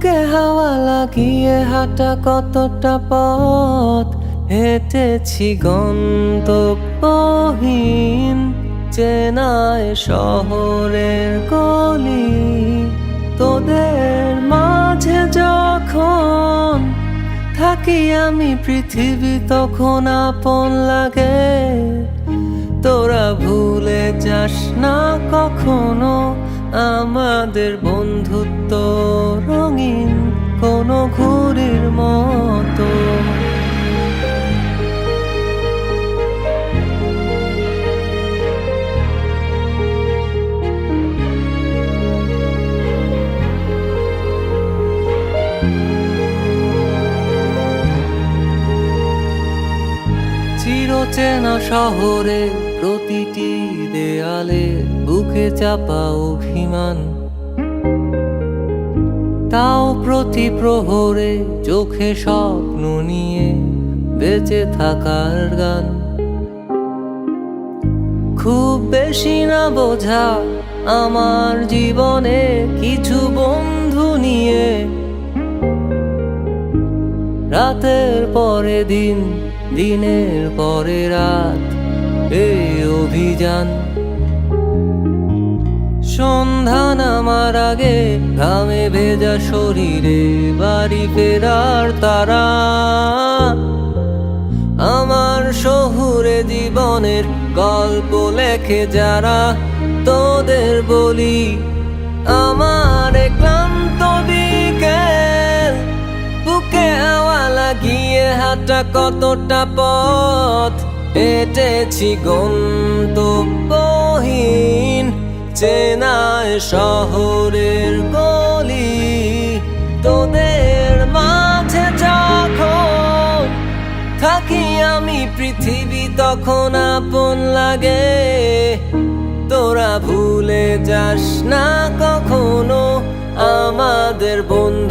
বুকে হাওয়া লাগিয়ে হাঁটা কতটা পথ হেঁটেছি গন্তব্যহীন চেনায় শহরের গলি। তোদের মাঝে যখন থাকি আমি পৃথিবী তখন আপন লাগে। তোরা ভুলে যাস না কখনো আমাদের বন্ধুত্ব রঙিন কোনো ঘুড়ির মতো। চিরচেনা শহরে প্রতিটি দেয়ালে বুকে চাপা অভিমান, তাও প্রতি প্রহরে চোখে স্বপ্ন নিয়ে বেঁচে থাকার গান। খুব বেশি না বোঝা আমার জীবনে কিছু বন্ধু নিয়ে রাতের পরে দিন, দিনের পরে রাত এই অভিযান। সন্ধ্যা নামার আগে ঘামে ভেজা শরীরে বাড়ি ফেরার তারা। আমার শহুরে জীবনের গল্প লেখে যারা তোদের বলি আমার ক্লান্ত বিকেল বুকে হাওয়া লাগিয়ে হাঁটা কতটা পথ হেঁটেছি গন্তব্যহীন চেনায় শহরের গলি। তোদের মাঝে যখন থাকি আমি পৃথিবী তখন আপন লাগে। তোরা ভুলে যাস না কখনো আমাদের বন্ধু